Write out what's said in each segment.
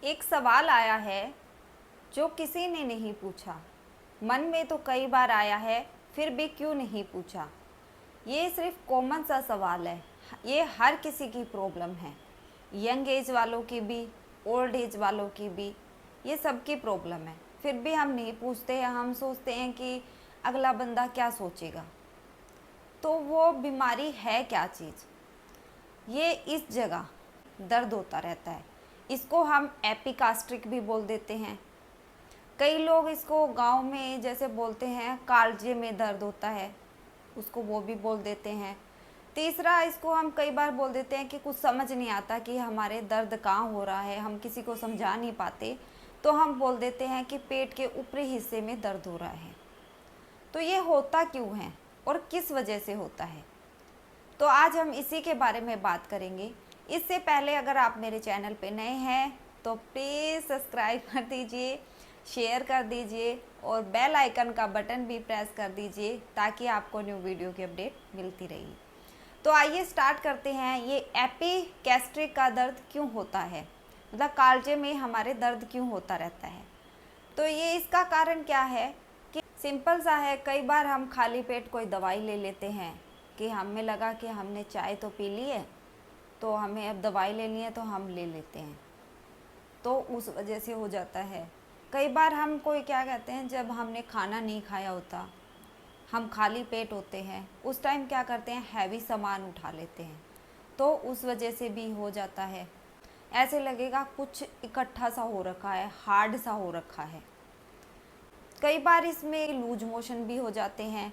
एक सवाल आया है जो किसी ने नहीं पूछा, मन में तो कई बार आया है फिर भी क्यों नहीं पूछा। ये सिर्फ कॉमन सा सवाल है, ये हर किसी की प्रॉब्लम है, यंग एज वालों की भी, ओल्ड एज वालों की भी, ये सबकी प्रॉब्लम है। फिर भी हम नहीं पूछते हैं, हम सोचते हैं कि अगला बंदा क्या सोचेगा। तो वो बीमारी है क्या चीज़? ये इस जगह दर्द होता रहता है, इसको हम एपिकास्ट्रिक भी बोल देते हैं। कई लोग इसको गांव में जैसे बोलते हैं कालजे में दर्द होता है, उसको वो भी बोल देते हैं। तीसरा, इसको हम कई बार बोल देते हैं कि कुछ समझ नहीं आता कि हमारे दर्द कहाँ हो रहा है, हम किसी को समझा नहीं पाते, तो हम बोल देते हैं कि पेट के ऊपरी हिस्से में दर्द हो रहा है। तो ये होता क्यों है और किस वजह से होता है, तो आज हम इसी के बारे में बात करेंगे। इससे पहले अगर आप मेरे चैनल पे नए हैं तो प्लीज़ सब्सक्राइब कर दीजिए, शेयर कर दीजिए और बेल आइकन का बटन भी प्रेस कर दीजिए ताकि आपको न्यू वीडियो की अपडेट मिलती रहेगी। तो आइए स्टार्ट करते हैं। ये एपिगैस्ट्रिक का दर्द क्यों होता है, मतलब कालजे में हमारे दर्द क्यों होता रहता है। तो ये इसका कारण क्या है कि सिंपल सा है। कई बार हम खाली पेट कोई दवाई ले लेते हैं कि हमें लगा कि हमने चाय तो पी ली है तो हमें अब दवाई लेनी है तो हम ले लेते हैं, तो उस वजह से हो जाता है। कई बार हम कोई क्या कहते हैं, जब हमने खाना नहीं खाया होता, हम खाली पेट होते हैं, उस टाइम क्या करते हैं, हैवी सामान उठा लेते हैं, तो उस वजह से भी हो जाता है। ऐसे लगेगा कुछ इकट्ठा सा हो रखा है, हार्ड सा हो रखा है। कई बार इसमें लूज मोशन भी हो जाते हैं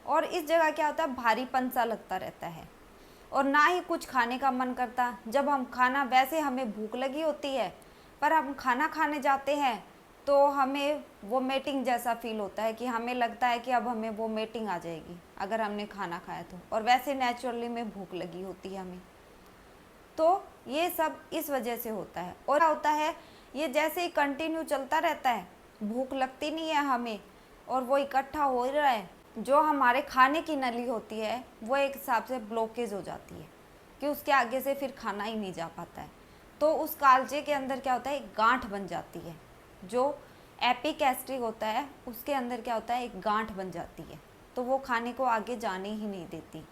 और इस जगह क्या होता है, भारीपन सा लगता रहता है और ना ही कुछ खाने का मन करता। जब हम खाना, वैसे हमें भूख लगी होती है पर हम खाना खाने जाते हैं तो हमें वोमिटिंग जैसा फील होता है कि हमें लगता है कि अब हमें वोमिटिंग आ जाएगी अगर हमने खाना खाया तो, और वैसे नेचुरली में भूख लगी होती है हमें। तो ये सब इस वजह से होता है। और क्या होता है, ये जैसे ही कंटिन्यू चलता रहता है, भूख लगती नहीं है हमें और वो इकट्ठा हो रहा है, जो हमारे खाने की नली होती है वो एक हिसाब से ब्लॉकेज हो जाती है कि उसके आगे से फिर खाना ही नहीं जा पाता है। तो उस कालजे के अंदर क्या होता है, एक गांठ बन जाती है। जो एपिगैस्ट्रिक होता है उसके अंदर क्या होता है, एक गांठ बन जाती है, तो वो खाने को आगे जाने ही नहीं देती।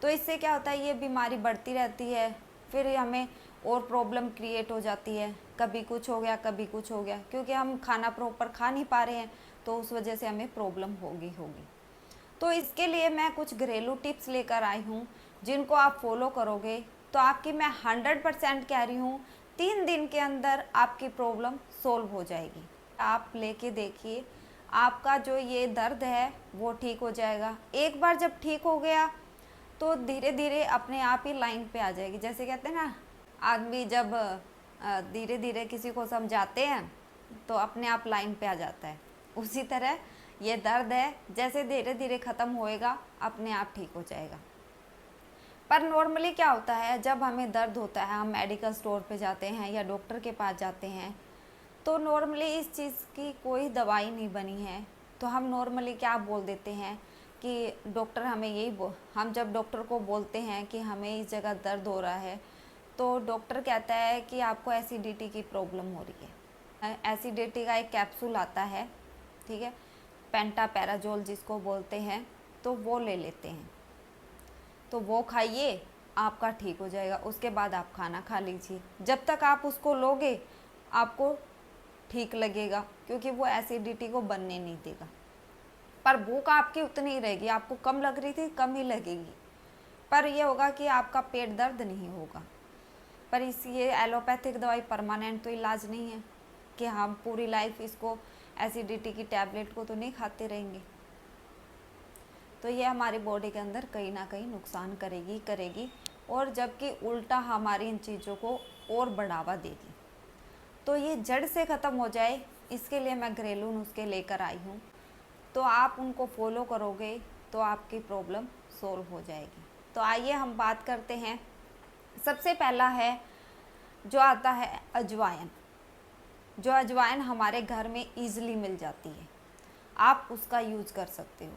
तो इससे क्या होता है, ये बीमारी बढ़ती रहती है, फिर हमें और प्रॉब्लम क्रिएट हो जाती है। कभी कुछ हो गया, कभी कुछ हो गया, क्योंकि हम खाना प्रॉपर खा नहीं पा रहे हैं तो उस वजह से हमें प्रॉब्लम होगी। तो इसके लिए मैं कुछ घरेलू टिप्स लेकर आई हूँ जिनको आप फॉलो करोगे तो आपकी, मैं 100% कह रही हूँ, 3 दिन के अंदर आपकी प्रॉब्लम सोल्व हो जाएगी। आप लेके देखिए, आपका जो ये दर्द है वो ठीक हो जाएगा। एक बार जब ठीक हो गया तो धीरे धीरे अपने आप ही लाइन पे आ जाएगी। जैसे कहते हैं ना, आदमी जब धीरे धीरे किसी को समझाते हैं तो अपने आप लाइन पे आ जाता है, उसी तरह ये दर्द है, जैसे धीरे धीरे ख़त्म होएगा अपने आप ठीक हो जाएगा। पर नॉर्मली क्या होता है, जब हमें दर्द होता है हम मेडिकल स्टोर पे जाते हैं या डॉक्टर के पास जाते हैं, तो नॉर्मली इस चीज़ की कोई दवाई नहीं बनी है, तो हम नॉर्मली क्या बोल देते हैं कि डॉक्टर हमें हम जब डॉक्टर को बोलते हैं कि हमें इस जगह दर्द हो रहा है, तो डॉक्टर कहता है कि आपको एसिडिटी की प्रॉब्लम हो रही है। एसिडिटी का एक कैप्सूल आता है, ठीक है, पेंटापैराजोल जिसको बोलते हैं, तो वो ले लेते हैं, तो वो खाइए, आपका ठीक हो जाएगा। उसके बाद आप खाना खा लीजिए, जब तक आप उसको लोगे आपको ठीक लगेगा, क्योंकि वो एसिडिटी को बनने नहीं देगा। पर भूख आपकी उतनी ही रहेगी, आपको कम लग रही थी कम ही लगेगी, पर यह होगा कि आपका पेट दर्द नहीं होगा। पर ये एलोपैथिक दवाई परमानेंट तो इलाज नहीं है कि हम पूरी लाइफ इसको, एसिडिटी की टैबलेट को तो नहीं खाते रहेंगे। तो ये हमारी बॉडी के अंदर कहीं ना कहीं नुकसान करेगी, और जबकि उल्टा हमारी इन चीज़ों को और बढ़ावा देगी। तो ये जड़ से ख़त्म हो जाए, इसके लिए मैं घरेलू नुस्खे लेकर आई हूँ, तो आप उनको फॉलो करोगे तो आपकी प्रॉब्लम सोल्व हो जाएगी। तो आइए हम बात करते हैं। सबसे पहला है जो आता है अजवाइन। जो अजवाइन हमारे घर में ईज़िली मिल जाती है, आप उसका यूज़ कर सकते हो।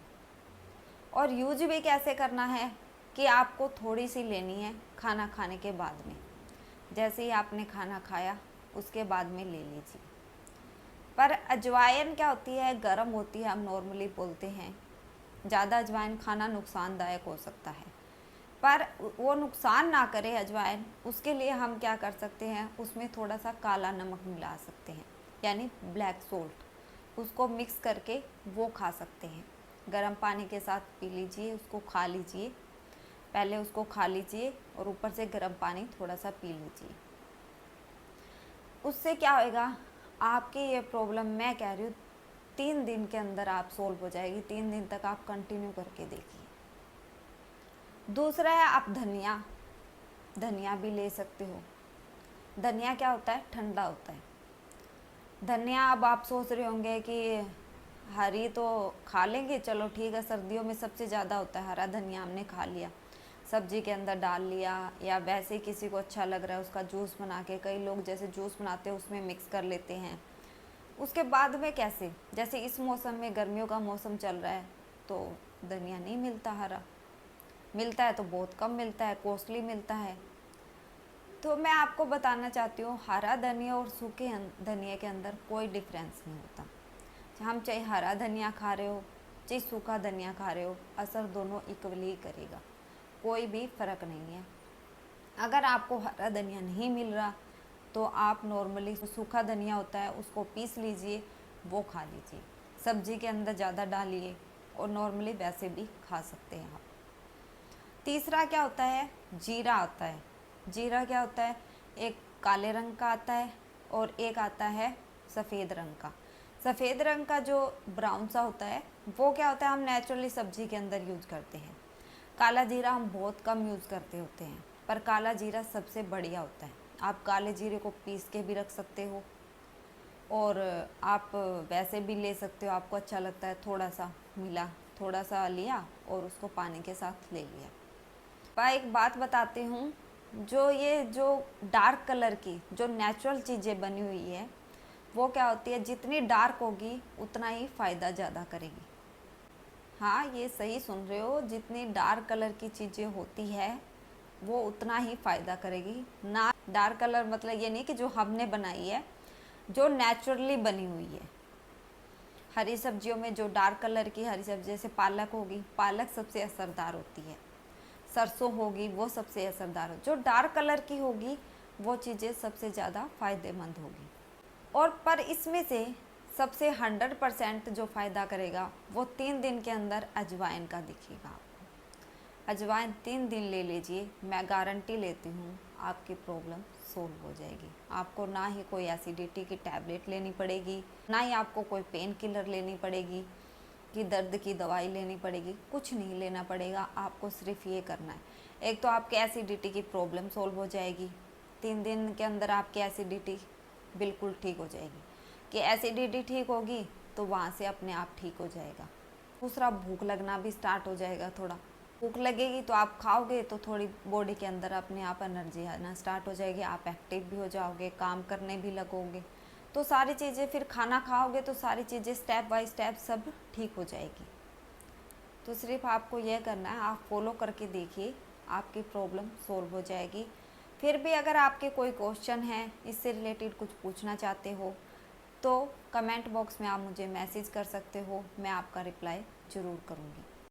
और यूज भी कैसे करना है कि आपको थोड़ी सी लेनी है खाना खाने के बाद में। जैसे ही आपने खाना खाया उसके बाद में ले लीजिए। पर अजवाइन क्या होती है, गर्म होती है, हम नॉर्मली बोलते हैं। ज़्यादा अजवाइन खाना नुकसानदायक हो सकता है, पर वो नुकसान ना करे अजवाइन, उसके लिए हम क्या कर सकते हैं, उसमें थोड़ा सा काला नमक मिला सकते हैं, यानी ब्लैक सोल्ट। उसको मिक्स करके वो खा सकते हैं। गर्म पानी के साथ पी लीजिए, उसको खा लीजिए। पहले उसको खा लीजिए और ऊपर से गर्म पानी थोड़ा सा पी लीजिए। उससे क्या होएगा, आपकी ये प्रॉब्लम मैं कह रही हूँ 3 दिन के अंदर आप सोल्व हो जाएगी। 3 दिन तक आप कंटिन्यू करके देखिए। दूसरा है, आप धनिया भी ले सकते हो। धनिया क्या होता है, ठंडा होता है। धनिया, अब आप सोच रहे होंगे कि हरी तो खा लेंगे, चलो ठीक है, सर्दियों में सबसे ज़्यादा होता है हरा धनिया, हमने खा लिया, सब्जी के अंदर डाल लिया, या वैसे ही किसी को अच्छा लग रहा है उसका जूस बना के, कई लोग जैसे जूस बनाते हैं उसमें मिक्स कर लेते हैं। उसके बाद में कैसे, जैसे इस मौसम में गर्मियों का मौसम चल रहा है तो धनिया नहीं मिलता, हरा मिलता है तो बहुत कम मिलता है, कॉस्टली मिलता है। तो मैं आपको बताना चाहती हूँ, हरा धनिया और सूखे धनिया के अंदर कोई डिफरेंस नहीं होता। हम चाहे हरा धनिया खा रहे हो चाहे सूखा धनिया खा रहे हो, असर दोनों इक्वली ही करेगा, कोई भी फ़र्क नहीं है। अगर आपको हरा धनिया नहीं मिल रहा तो आप नॉर्मली सूखा धनिया होता है उसको पीस लीजिए, वो खा लीजिए, सब्जी के अंदर ज़्यादा डालिए, और नॉर्मली वैसे भी खा सकते हैं आप। तीसरा क्या होता है, जीरा आता है। जीरा क्या होता है, एक काले रंग का आता है और एक आता है सफ़ेद रंग का। सफ़ेद रंग का जो ब्राउन सा होता है वो क्या होता है, हम नेचुरली सब्जी के अंदर यूज़ करते हैं। काला जीरा हम बहुत कम यूज़ करते होते हैं, पर काला जीरा सबसे बढ़िया होता है। आप काले जीरे को पीस के भी रख सकते हो, और आप वैसे भी ले सकते हो, आपको अच्छा लगता है थोड़ा सा मिला, थोड़ा सा लिया और उसको पानी के साथ ले लिया। पर एक बात बताती हूँ, जो डार्क कलर की जो नेचुरल चीज़ें बनी हुई है वो क्या होती है, जितनी डार्क होगी उतना ही फ़ायदा ज़्यादा करेगी। हाँ, ये सही सुन रहे हो, जितनी डार्क कलर की चीज़ें होती है वो उतना ही फ़ायदा करेगी। ना डार्क कलर मतलब ये नहीं कि जो हमने बनाई है, जो नेचुरली बनी हुई है। हरी सब्जियों में जो डार्क कलर की हरी सब्जी, जैसे पालक होगी, पालक सबसे असरदार होती है। सरसों होगी वो सबसे असरदार हो, जो डार्क कलर की होगी वो चीज़ें सबसे ज़्यादा फ़ायदेमंद होगी। और पर इसमें से सबसे 100% जो फ़ायदा करेगा वो 3 दिन के अंदर अजवाइन का दिखेगा आपको। अजवाइन 3 दिन ले लीजिए, मैं गारंटी लेती हूँ आपकी प्रॉब्लम सोल्व हो जाएगी। आपको ना ही कोई एसिडिटी की टैबलेट लेनी पड़ेगी, ना ही आपको कोई पेन किलर लेनी पड़ेगी कि दर्द की दवाई लेनी पड़ेगी, कुछ नहीं लेना पड़ेगा। आपको सिर्फ ये करना है, एक तो आपके एसिडिटी की प्रॉब्लम सोल्व हो जाएगी, 3 दिन के अंदर आपकी एसिडिटी बिल्कुल ठीक हो जाएगी। कि एसिडिटी ठीक होगी तो वहाँ से अपने आप ठीक हो जाएगा। दूसरा, भूख लगना भी स्टार्ट हो जाएगा। थोड़ा भूख लगेगी तो आप खाओगे तो थोड़ी बॉडी के अंदर अपने आप एनर्जी आना स्टार्ट हो जाएगी, आप एक्टिव भी हो जाओगे, काम करने भी लगोगे। तो सारी चीज़ें, फिर खाना खाओगे तो सारी चीज़ें स्टेप बाय स्टेप सब ठीक हो जाएगी। तो सिर्फ आपको यह करना है, आप फॉलो करके देखिए, आपकी प्रॉब्लम सोल्व हो जाएगी। फिर भी अगर आपके कोई क्वेश्चन है, इससे रिलेटेड कुछ पूछना चाहते हो तो कमेंट बॉक्स में आप मुझे मैसेज कर सकते हो, मैं आपका रिप्लाई ज़रूर करूँगी।